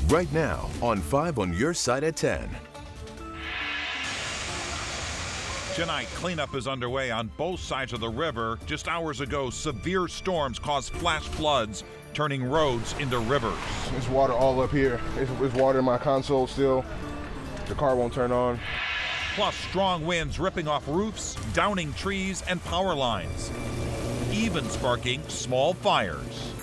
right now on 5 on your side at 10. Tonight, cleanup is underway on both sides of the river. Just hours ago, severe storms caused flash floods, turning roads into rivers. There's water all up here. There's water in my console still. The car won't turn on. Plus, strong winds ripping off roofs, downing trees and power lines, even sparking small fires.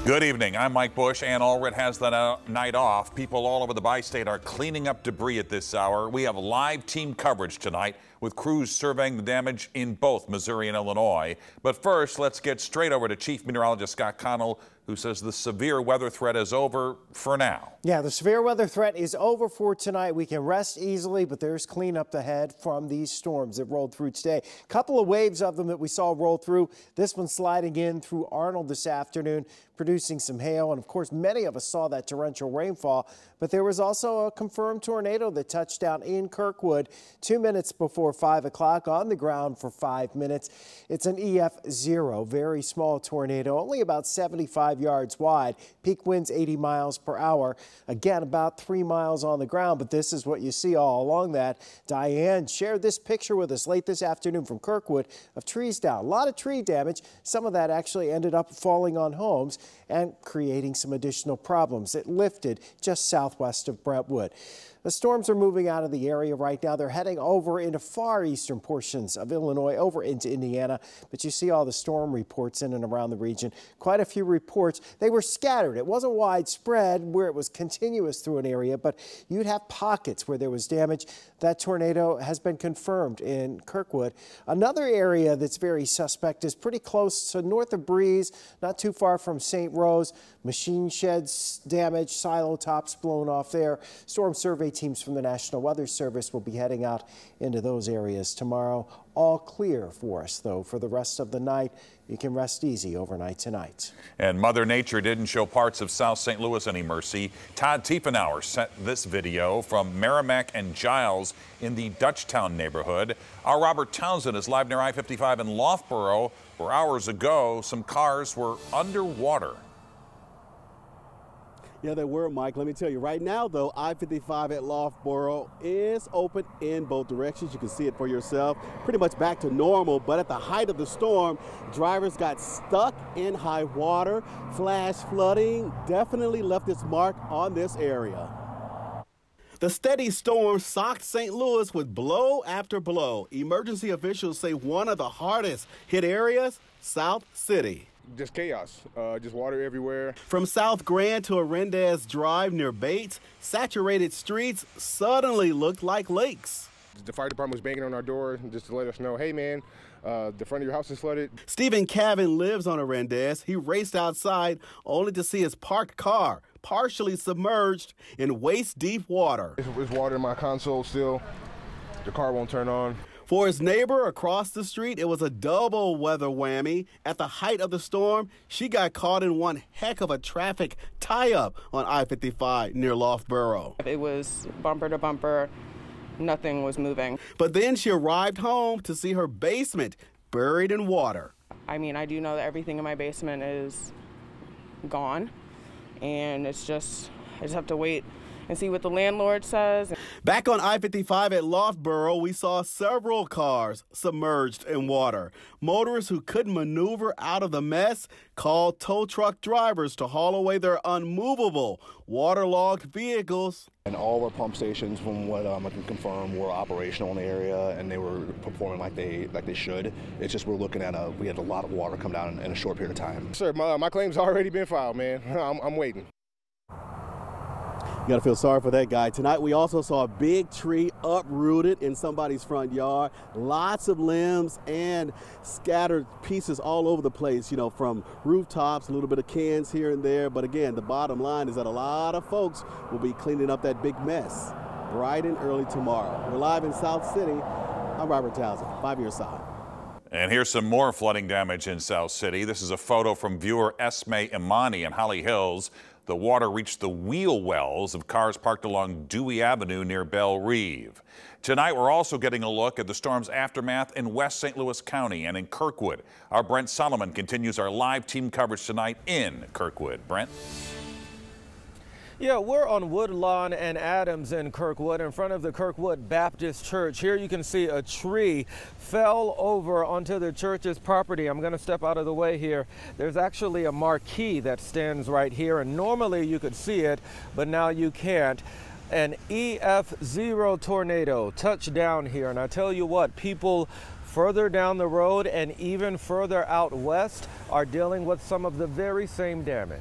Good evening. I'm Mike Bush. Ann Allred has the night off. People all over the bi-state are cleaning up debris at this hour. We have live team coverage tonight with crews surveying the damage in both Missouri and Illinois. But first, let's get straight over to Chief Meteorologist Scott Connell, who says the severe weather threat is over for now. Yeah, the severe weather threat is over for tonight. We can rest easily, but there's cleanup ahead from these storms that rolled through today. A couple of waves of them that we saw roll through. This one sliding in through Arnold this afternoon, producing some hail. And of course, many of us saw that torrential rainfall. But there was also a confirmed tornado that touched down in Kirkwood 2 minutes before 5 o'clock, on the ground for 5 minutes. It's an EF0, very small tornado, only about 75 yards wide. Peak winds 80 miles per hour. Again, about 3 miles on the ground, but this is what you see all along that. Diane shared this picture with us late this afternoon from Kirkwood of trees down. A lot of tree damage. Some of that actually ended up falling on homes and creating some additional problems. It lifted just southwest of Brentwood. The storms are moving out of the area right now. They're heading over into far eastern portions of Illinois, over into Indiana. But you see all the storm reports in and around the region. Quite a few reports. They were scattered. It wasn't widespread where it was continuous through an area, but you'd have pockets where there was damage. That tornado has been confirmed in Kirkwood. Another area that's very suspect is pretty close to north of Breeze, not too far from St. Rose. Machine sheds damaged, silo tops blown off there. Storm survey teams from the National Weather Service will be heading out into those areas tomorrow. All clear for us, though, for the rest of the night. You can rest easy overnight tonight. And Mother Nature didn't show parts of South St. Louis any mercy. Todd Tiefenauer sent this video from Merrimack and Giles in the Dutchtown neighborhood. Our Robert Townsend is live near I-55 in Loughborough, where hours ago some cars were underwater. Yeah, they were, Mike. Let me tell you, right now, though, I-55 at Loughborough is open in both directions. You can see it for yourself. Pretty much back to normal, but at the height of the storm, drivers got stuck in high water. Flash flooding definitely left its mark on this area. The steady storm socked St. Louis with blow after blow. Emergency officials say one of the hardest hit areas, South City. Just chaos, just water everywhere. From South Grand to Arendez Drive near Bates, saturated streets suddenly looked like lakes. The fire department was banging on our door just to let us know, hey man, the front of your house is flooded. Stephen Cavan lives on Arendez. He raced outside only to see his parked car partially submerged in waist-deep water. There's water in my console still. The car won't turn on. For his neighbor across the street, it was a double weather whammy. At the height of the storm, she got caught in one heck of a traffic tie-up on I-55 near Loughborough. It was bumper to bumper. Nothing was moving. But then she arrived home to see her basement buried in water. I mean, I do know that everything in my basement is gone, and I just have to wait and see what the landlord says. Back on I-55 at Loughborough, we saw several cars submerged in water. Motorists who couldn't maneuver out of the mess called tow truck drivers to haul away their unmovable, waterlogged vehicles. And all our pump stations, from what I can confirm, were operational in the area, and they were performing like they should. It's just we're looking at we had a lot of water come down in a short period of time. Sir, my claim's already been filed, man. I'm waiting. You got to feel sorry for that guy. Tonight, we also saw a big tree uprooted in somebody's front yard. Lots of limbs and scattered pieces all over the place, you know, from rooftops, a little bit of cans here and there. But again, the bottom line is that a lot of folks will be cleaning up that big mess bright and early tomorrow. We're live in South City. I'm Robert Townsend, 5 Your Side. And here's some more flooding damage in South City. This is a photo from viewer Esme Imani in Holly Hills. The water reached the wheel wells of cars parked along Dewey Avenue near Belle Reve. Tonight, we're also getting a look at the storm's aftermath in West St. Louis County and in Kirkwood. Our Brent Solomon continues our live team coverage tonight in Kirkwood. Brent? Yeah, we're on Woodlawn and Adams in Kirkwood in front of the Kirkwood Baptist Church. Here you can see a tree fell over onto the church's property. I'm going to step out of the way here. There's actually a marquee that stands right here, and normally you could see it, but now you can't. An EF0 tornado touched down here, and I tell you what, people further down the road and even further out west are dealing with some of the very same damage.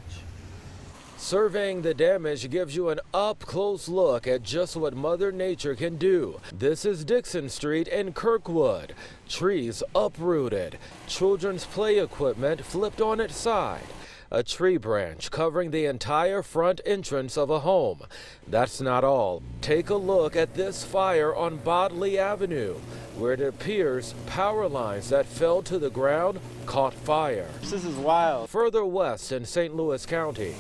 Surveying the damage gives you an up-close look at just what Mother Nature can do. This is Dixon Street in Kirkwood. Trees uprooted, children's play equipment flipped on its side. A tree branch covering the entire front entrance of a home. That's not all. Take a look at this fire on Bodley Avenue, where it appears power lines that fell to the ground caught fire. This is wild. Further west in St. Louis County,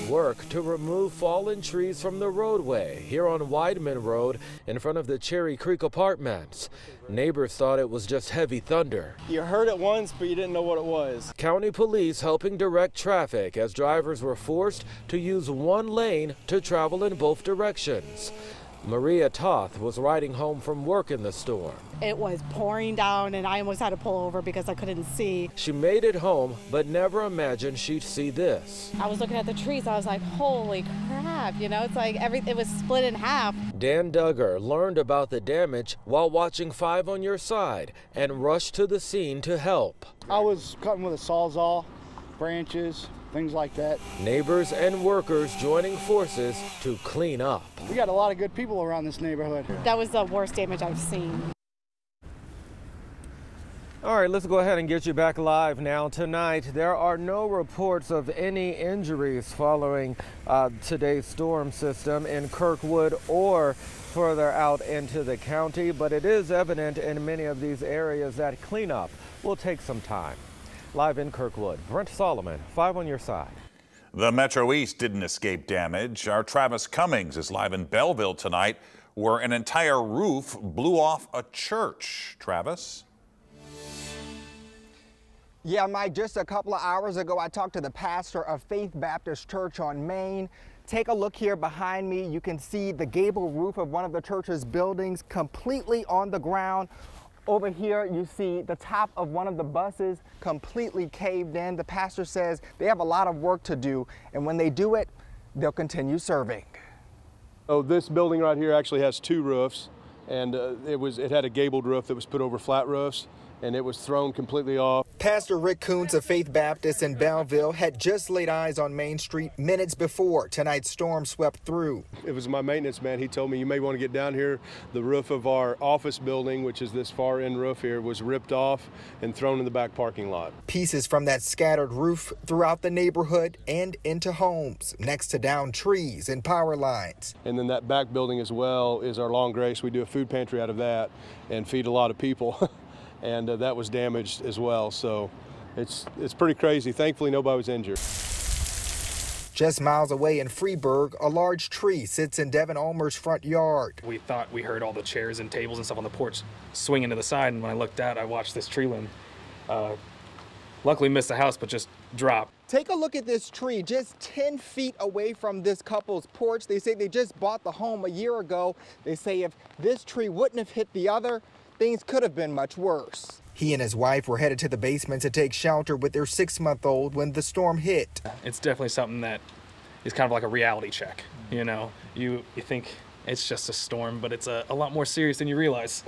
work to remove fallen trees from the roadway here on Weidman Road in front of the Cherry Creek Apartments. Neighbors thought it was just heavy thunder. You heard it once, but you didn't know what it was. County police helping direct traffic as drivers were forced to use one lane to travel in both directions. Maria Toth was riding home from work in the storm. It was pouring down and I almost had to pull over because I couldn't see. She made it home, but never imagined she'd see this. I was looking at the trees. I was like, holy crap, you know, it's like it was split in half. Dan Duggar learned about the damage while watching 5 on Your Side and rushed to the scene to help. I was cutting with a sawzall, branches, things like that. Neighbors and workers joining forces to clean up. We got a lot of good people around this neighborhood. That was the worst damage I've seen. All right, let's go ahead and get you back live now. Tonight, there are no reports of any injuries following today's storm system in Kirkwood or further out into the county, but it is evident in many of these areas that cleanup will take some time. Live in Kirkwood, Brent Solomon, 5 on Your Side. The Metro East didn't escape damage. Our Travis Cummings is live in Belleville tonight, where an entire roof blew off a church. Travis? Yeah, Mike, just a couple of hours ago, I talked to the pastor of Faith Baptist Church on Main. Take a look here behind me. You can see the gable roof of one of the church's buildings completely on the ground. Over here, you see the top of one of the buses completely caved in. The pastor says they have a lot of work to do, and when they do it, they'll continue serving. Oh, this building right here actually has 2 roofs, and it had a gabled roof that was put over flat roofs, and it was thrown completely off. Pastor Rick Koontz of Faith Baptist in Belleville had just laid eyes on Main Street minutes before tonight's storm swept through. It was my maintenance man. He told me, you may want to get down here. The roof of our office building, which is this far end roof here, was ripped off and thrown in the back parking lot. Pieces from that scattered roof throughout the neighborhood and into homes next to downed trees and power lines. And then that back building as well is our Long Grace. We do a food pantry out of that and feed a lot of people. And that was damaged as well, so it's pretty crazy. Thankfully, nobody was injured. Just miles away in Freeburg, a large tree sits in Devin Ulmer's front yard. We thought we heard all the chairs and tables and stuff on the porch swinging to the side, and when I looked out, I watched this tree limb luckily missed the house, but just drop. Take a look at this tree just 10 feet away from this couple's porch. They say they just bought the home a year ago. They say if this tree wouldn't have hit the other, things could have been much worse. He and his wife were headed to the basement to take shelter with their 6-month-old when the storm hit. It's definitely something that is kind of like a reality check. You know, you think it's just a storm, but it's a lot more serious than you realize.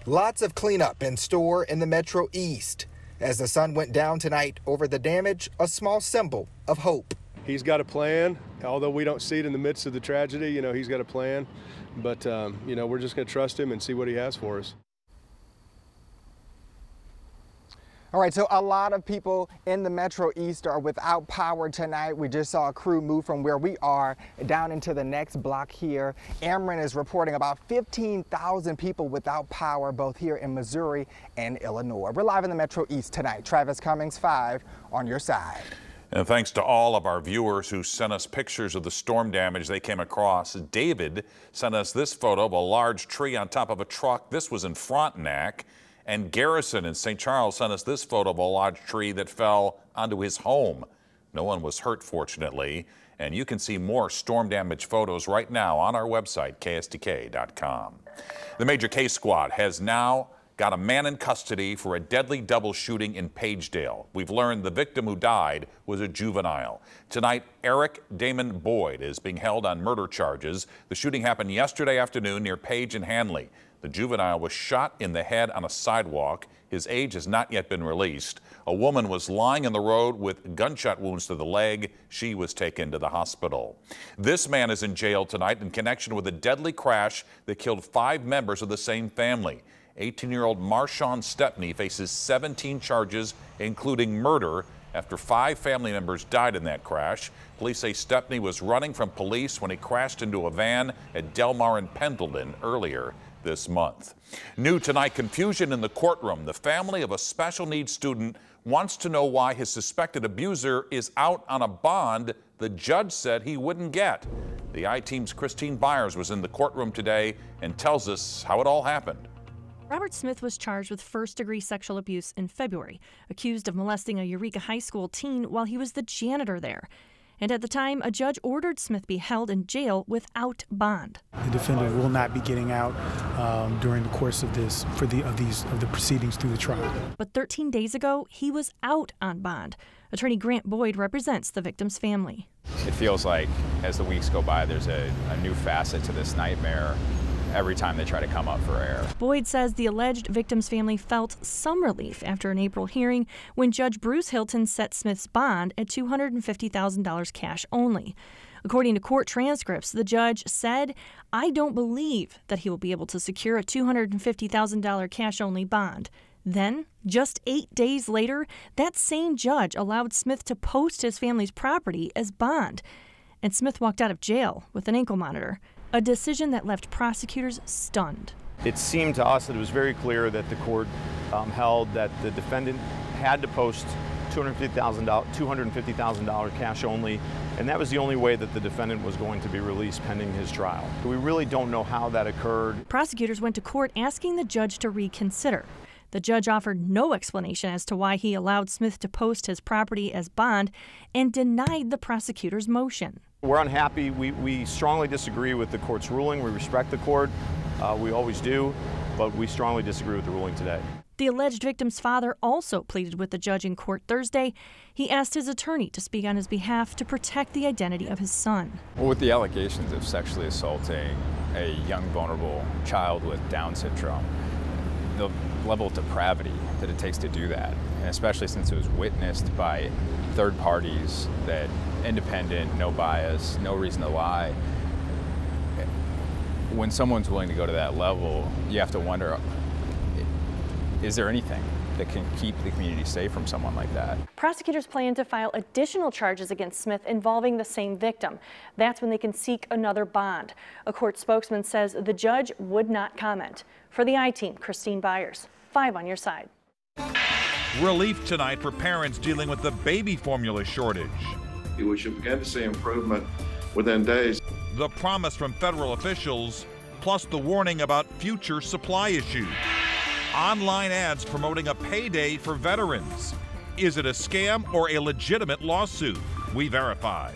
Lots of cleanup in store in the Metro East. As the sun went down tonight over the damage, a small symbol of hope. He's got a plan. Although we don't see it in the midst of the tragedy, you know, he's got a plan. But, you know, we're just going to trust him and see what he has for us. All right, so a lot of people in the Metro East are without power tonight. We just saw a crew move from where we are down into the next block here. Ameren is reporting about 15,000 people without power, both here in Missouri and Illinois. We're live in the Metro East tonight. Travis Cummings, 5 on Your Side. And thanks to all of our viewers who sent us pictures of the storm damage they came across. David sent us this photo of a large tree on top of a truck. This was in Frontenac. And Garrison in St. Charles sent us this photo of a large tree that fell onto his home. No one was hurt, fortunately, and you can see more storm damage photos right now on our website, KSDK.com. The Major Case Squad has now got a man in custody for a deadly double shooting in Pagedale. We've learned the victim who died was a juvenile. Tonight, Eric Damon Boyd is being held on murder charges. The shooting happened yesterday afternoon near Page and Hanley. The juvenile was shot in the head on a sidewalk. His age has not yet been released. A woman was lying in the road with gunshot wounds to the leg. She was taken to the hospital. This man is in jail tonight in connection with a deadly crash that killed 5 members of the same family. 18-year-old Marshawn Stepney faces 17 charges, including murder, after 5 family members died in that crash. Police say Stepney was running from police when he crashed into a van at Del Mar and Pendleton earlier this month. New tonight, confusion in the courtroom. The family of a special needs student wants to know why his suspected abuser is out on a bond the judge said he wouldn't get. The I-Team's Christine Byers was in the courtroom today and tells us how it all happened. Robert Smith was charged with first-degree sexual abuse in February, accused of molesting a Eureka High School teen while he was the janitor there. And at the time, a judge ordered Smith be held in jail without bond. The defendant will not be getting out during the course of this of the proceedings through the trial. But 13 days ago, he was out on bond. Attorney Grant Boyd represents the victim's family. It feels like as the weeks go by, there's a new facet to this nightmare every time they try to come up for air. Boyd says the alleged victim's family felt some relief after an April hearing when Judge Bruce Hilton set Smith's bond at $250,000 cash only. According to court transcripts, the judge said, "I don't believe that he will be able to secure a $250,000 cash-only bond." Then, just 8 days later, that same judge allowed Smith to post his family's property as bond. And Smith walked out of jail with an ankle monitor. A decision that left prosecutors stunned. It seemed to us that it was very clear that the court held that the defendant had to post $250,000 cash only, and that was the only way that the defendant was going to be released pending his trial. We really don't know how that occurred. Prosecutors went to court asking the judge to reconsider. The judge offered no explanation as to why he allowed Smith to post his property as bond and denied the prosecutor's motion. We're unhappy. We strongly disagree with the court's ruling. We respect the court. We always do, but we strongly disagree with the ruling today. The alleged victim's father also pleaded with the judge in court Thursday. He asked his attorney to speak on his behalf to protect the identity of his son. Well, with the allegations of sexually assaulting a young, vulnerable child with Down syndrome, the level of depravity that it takes to do that, and especially since it was witnessed by third parties, that independent, no bias, no reason to lie. When someone's willing to go to that level, you have to wonder, is there anything that can keep the community safe from someone like that? Prosecutors plan to file additional charges against Smith involving the same victim. That's when they can seek another bond. A court spokesman says the judge would not comment. For the I-Team, Christine Byers, 5 on your side. Relief tonight for parents dealing with the baby formula shortage. We should begin to see improvement within days. The promise from federal officials, plus the warning about future supply issues. Online ads promoting a payday for veterans. Is it a scam or a legitimate lawsuit? We verify.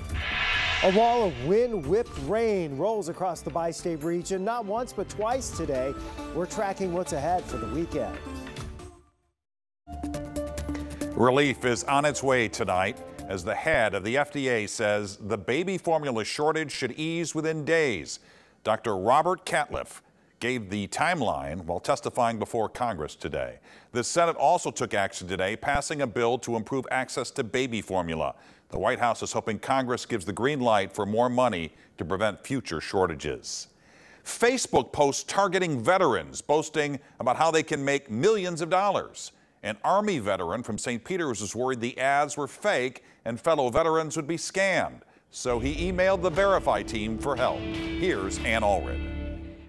A wall of wind-whipped rain rolls across the bi-state region, not once but twice today. We're tracking what's ahead for the weekend. Relief is on its way tonight as the head of the FDA says the baby formula shortage should ease within days. Dr. Robert Catliff gave the timeline while testifying before Congress today. The Senate also took action today, passing a bill to improve access to baby formula. The White House is hoping Congress gives the green light for more money to prevent future shortages. Facebook posts targeting veterans, boasting about how they can make millions of dollars. An Army veteran from St. Peter's was worried the ads were fake and fellow veterans would be scammed. So he emailed the Verify team for help. Here's Ann Allred.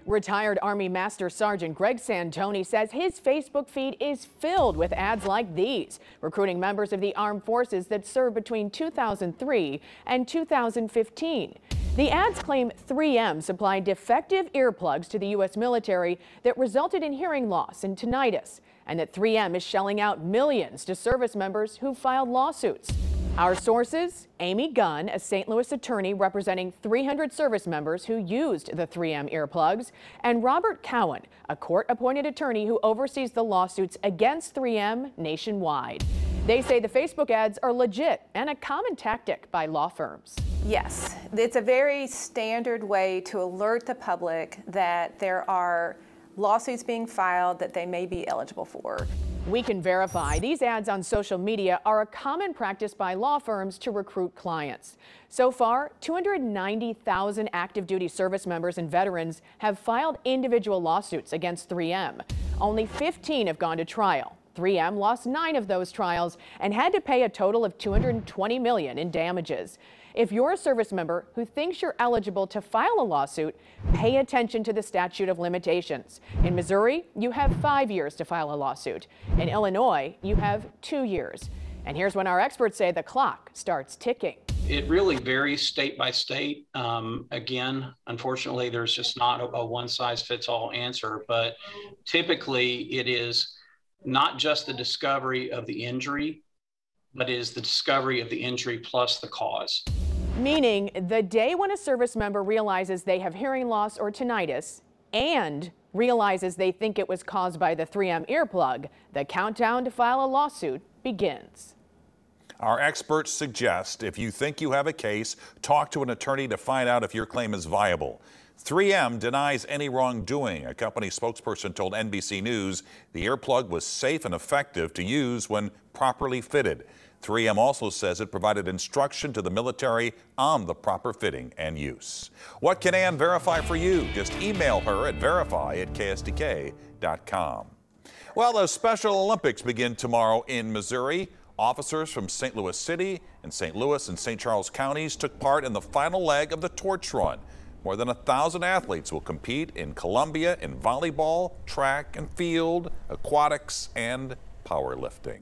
Retired Army Master Sergeant Greg Santoni says his Facebook feed is filled with ads like these, recruiting members of the armed forces that served between 2003 and 2015. The ads claim 3M supplied defective earplugs to the U.S. military that resulted in hearing loss and tinnitus, and that 3M is shelling out millions to service members who filed lawsuits. Our sources, Amy Gunn, a St. Louis attorney representing 300 service members who used the 3M earplugs, and Robert Cowan, a court-appointed attorney who oversees the lawsuits against 3M nationwide. They say the Facebook ads are legit and a common tactic by law firms. Yes, it's a very standard way to alert the public that there are lawsuits being filed that they may be eligible for. We can verify these ads on social media are a common practice by law firms to recruit clients. So far, 290,000 active duty service members and veterans have filed individual lawsuits against 3M. Only 15 have gone to trial. 3M lost 9 of those trials and had to pay a total of $220 million in damages. If you're a service member who thinks you're eligible to file a lawsuit, pay attention to the statute of limitations. In Missouri, you have 5 years to file a lawsuit. In Illinois, you have 2 years. And here's when our experts say the clock starts ticking. It really varies state by state. Again, unfortunately, there's just not a one-size-fits-all answer, but typically it is not just the discovery of the injury, but it is the discovery of the injury plus the cause. Meaning the day when a service member realizes they have hearing loss or tinnitus and realizes they think it was caused by the 3M earplug, the countdown to file a lawsuit begins. Our experts suggest if you think you have a case, talk to an attorney to find out if your claim is viable. 3M denies any wrongdoing. A company spokesperson told NBC News the earplug was safe and effective to use when properly fitted. 3M also says it provided instruction to the military on the proper fitting and use. What can Ann verify for you? Just email her at verify@ksdk.com. Well, the Special Olympics begin tomorrow in Missouri. Officers from St. Louis City and St. Louis and St. Charles counties took part in the final leg of the torch run. More than 1,000 athletes will compete in Columbia in volleyball, track and field, aquatics, and powerlifting.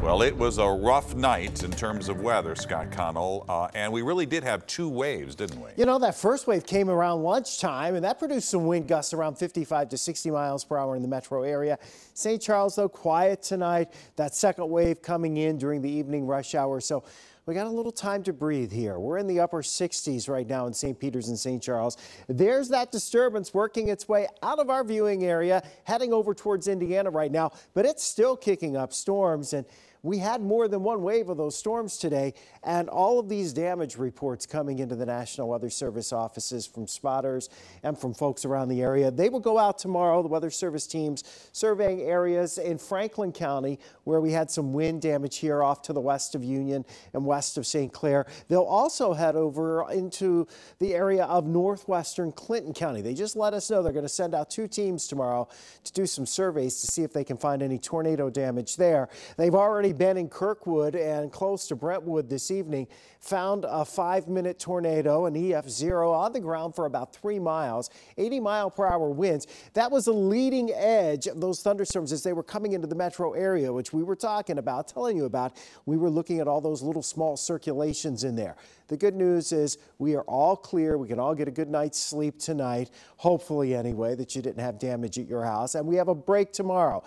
Well, it was a rough night in terms of weather, Scott Connell, and we really did have 2 waves, didn't we? You know, that first wave came around lunchtime, and that produced some wind gusts around 55 to 60 miles per hour in the metro area. St. Charles, though, quiet tonight. That second wave coming in during the evening rush hour. So we got a little time to breathe here. We're in the upper 60s right now in St. Peters and St. Charles. There's that disturbance working its way out of our viewing area, heading over towards Indiana right now, but it's still kicking up storms. And we had more than one wave of those storms today, and all of these damage reports coming into the National Weather Service offices from spotters and from folks around the area. They will go out tomorrow, the Weather Service teams surveying areas in Franklin County where we had some wind damage here off to the west of Union and west of St. Clair. They'll also head over into the area of northwestern Clinton County. They just let us know they're going to send out 2 teams tomorrow to do some surveys to see if they can find any tornado damage there. They've already been in Kirkwood and close to Brentwood this evening, found a 5-minute tornado, an EF0 on the ground for about 3 miles, 80-mile-per-hour winds. That was the leading edge of those thunderstorms as they were coming into the metro area, which we were talking about, telling you about. We were looking at all those little small circulations in there. The good news is we are all clear. We can all get a good night's sleep tonight, hopefully anyway, that you didn't have damage at your house. And we have a break tomorrow.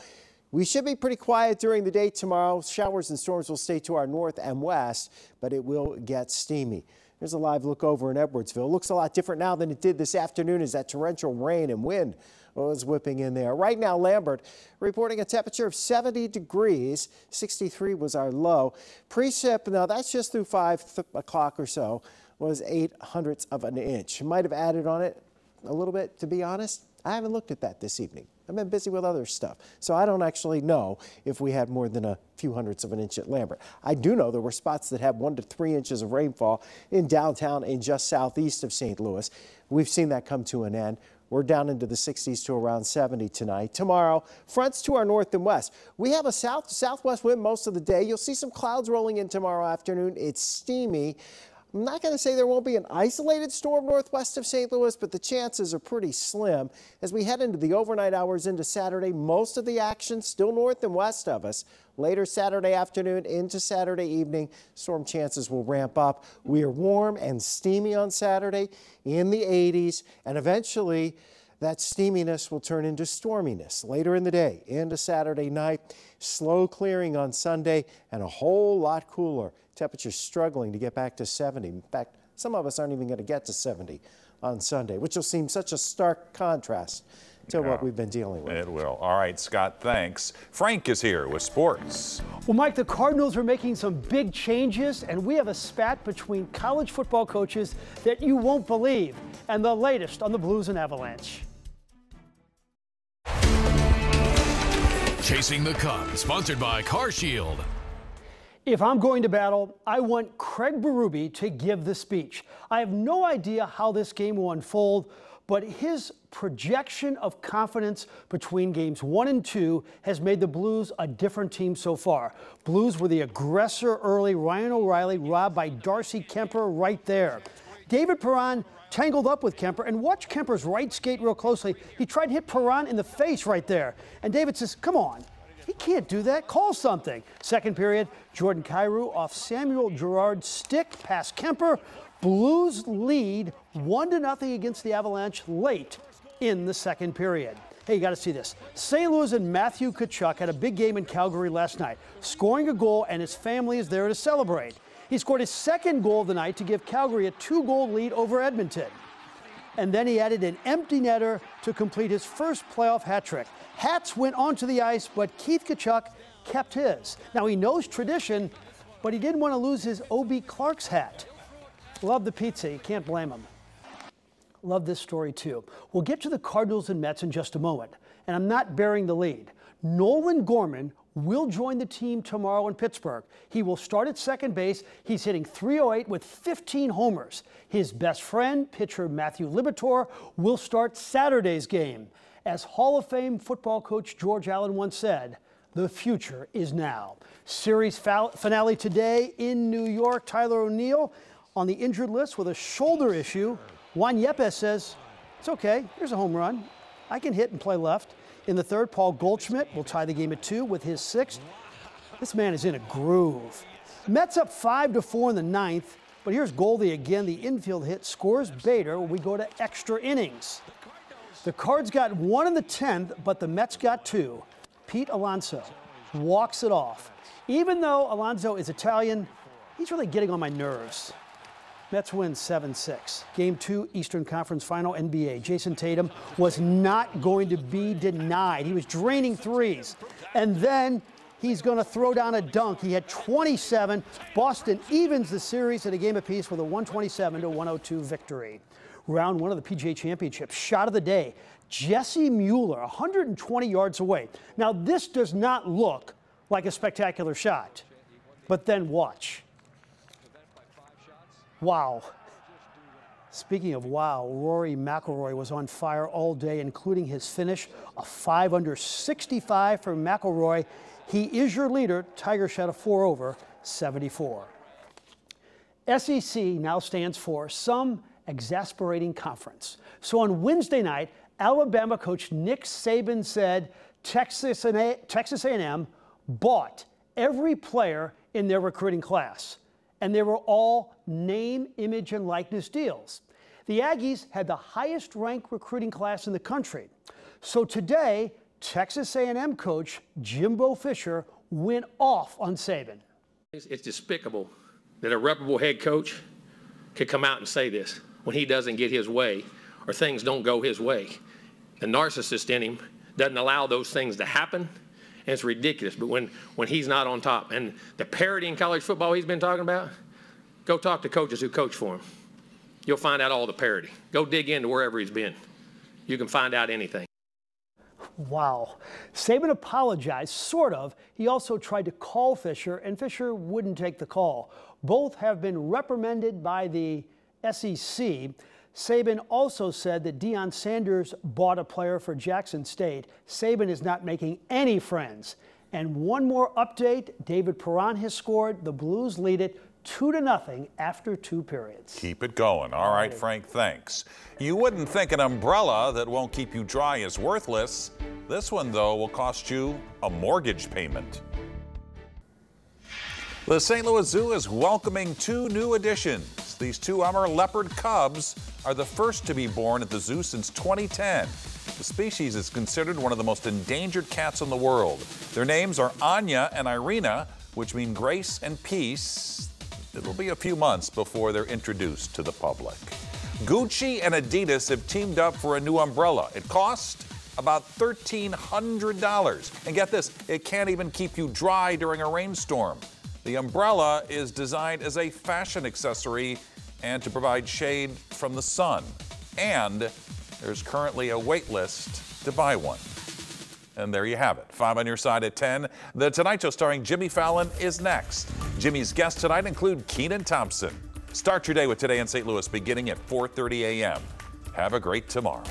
We should be pretty quiet during the day tomorrow. Showers and storms will stay to our north and west, but it will get steamy. Here's a live look over in Edwardsville. It looks a lot different now than it did this afternoon as that torrential rain and wind was whipping in there. Right now, Lambert reporting a temperature of 70 degrees. 63 was our low. Precip, now that's just through 5 o'clock or so, was 0.08 of an inch. Might have added on it a little bit, to be honest. I haven't looked at that this evening. I've been busy with other stuff, so I don't actually know if we had more than a few hundredths of an inch at Lambert. I do know there were spots that had 1 to 3 inches of rainfall in downtown and just southeast of St. Louis. We've seen that come to an end. We're down into the 60s to around 70 tonight. Tomorrow, fronts to our north and west. We have a southwest wind most of the day. You'll see some clouds rolling in tomorrow afternoon. It's steamy. I'm not going to say there won't be an isolated storm northwest of St. Louis, but the chances are pretty slim. As we head into the overnight hours into Saturday, most of the action still north and west of us. Later Saturday afternoon into Saturday evening, storm chances will ramp up. We are warm and steamy on Saturday in the 80s, and eventually That steaminess will turn into storminess later in the day into Saturday night. Slow clearing on Sunday and a whole lot cooler. Temperatures struggling to get back to 70. In fact, some of us aren't even going to get to 70 on Sunday, which will seem such a stark contrast to what we've been dealing with. It will. All right, Scott, thanks. Frank is here with sports. Well, Mike, the Cardinals are making some big changes, and we have a spat between college football coaches that you won't believe. And the latest on the Blues and Avalanche. Chasing the Cup, sponsored by Car Shield. If I'm going to battle, I want Craig Berube to give the speech. I have no idea how this game will unfold, but his projection of confidence between games 1 and 2 has made the Blues a different team so far. Blues were the aggressor early. Ryan O'Reilly robbed by Darcy Kemper right there. David Perron tangled up with Kemper, and watch Kemper's right skate real closely. He tried to hit Perron in the face right there. And David says, come on, he can't do that. Call something. Second period, Jordan Kyrou off Samuel Girard's stick past Kemper. Blues lead 1-0 against the Avalanche late in the second period. Hey, you got to see this. St. Louis and Matthew Kachuk had a big game in Calgary last night, scoring a goal, and his family is there to celebrate. He scored his second goal of the night to give Calgary a 2-goal lead over Edmonton. And then he added an empty netter to complete his first playoff hat trick. Hats went onto the ice, but Keith Kachuk kept his. Now, he knows tradition, but he didn't want to lose his O.B. Clark's hat. Love the pizza. You can't blame him. Love this story, too. We'll get to the Cardinals and Mets in just a moment, and I'm not bearing the lead. Nolan Gorman will join the team tomorrow in Pittsburgh. He will start at second base. He's hitting .308 with 15 homers. His best friend, pitcher Matthew Liberatore, will start Saturday's game. As Hall of Fame football coach George Allen once said, the future is now. Series finale today in New York. Tyler O'Neill on the injured list with a shoulder issue. Juan Yepes says, it's okay, here's a home run. I can hit and play left. In the third, Paul Goldschmidt will tie the game at 2 with his 6th. This man is in a groove. Mets up 5-4 in the 9th, but here's Goldie again. The infield hit scores Bader when we go to extra innings. The Cards got 1 in the 10th, but the Mets got 2. Pete Alonso walks it off. Even though Alonso is Italian, he's really getting on my nerves. Mets win 7-6. Game 2, Eastern Conference Final, NBA. Jayson Tatum was not going to be denied. He was draining threes. And then he's going to throw down a dunk. He had 27. Boston evens the series at a game apiece with a 127-102 victory. Round 1 of the PGA Championship. Shot of the day. Jesse Mueller, 120 yards away. Now, this does not look like a spectacular shot. But then watch. Wow. Speaking of wow, Rory McIlroy was on fire all day, including his finish, a 5 under 65 for McIlroy. He is your leader. Tiger shot a 4 over 74. SEC now stands for some exasperating conference. So on Wednesday night, Alabama coach Nick Saban said Texas A&M bought every player in their recruiting class. And they were all name, image, and likeness deals. The Aggies had the highest-ranked recruiting class in the country. So today, Texas A&M coach Jimbo Fisher went off on Saban. It's despicable that a reputable head coach could come out and say this when he doesn't get his way or things don't go his way. The narcissist in him doesn't allow those things to happen. And it's ridiculous, but when he's not on top, and the parity in college football he's been talking about, go talk to coaches who coach for him. You'll find out all the parity. Go dig into wherever he's been. You can find out anything. Wow. Saban apologized, sort of. He also tried to call Fisher, and Fisher wouldn't take the call. Both have been reprimanded by the SEC. Saban also said that Deion Sanders bought a player for Jackson State. Saban is not making any friends. And one more update, David Perron has scored. The Blues lead it 2-0 after 2 periods. Keep it going. All right, Frank, thanks. You wouldn't think an umbrella that won't keep you dry is worthless. This one, though, will cost you a mortgage payment. The St. Louis Zoo is welcoming 2 new additions. Louis. These 2 Amur leopard cubs are the first to be born at the zoo since 2010. The species is considered one of the most endangered cats in the world. Their names are Anya and Irina, which mean grace and peace. It'll be a few months before they're introduced to the public. Gucci and Adidas have teamed up for a new umbrella. It cost about $1,300. And get this, it can't even keep you dry during a rainstorm. The umbrella is designed as a fashion accessory and to provide shade from the sun. And there's currently a wait list to buy one. And there you have it. 5 on your side at 10. The Tonight Show starring Jimmy Fallon is next. Jimmy's guests tonight include Kenan Thompson. Start your day with Today in St. Louis beginning at 4:30 a.m. Have a great tomorrow.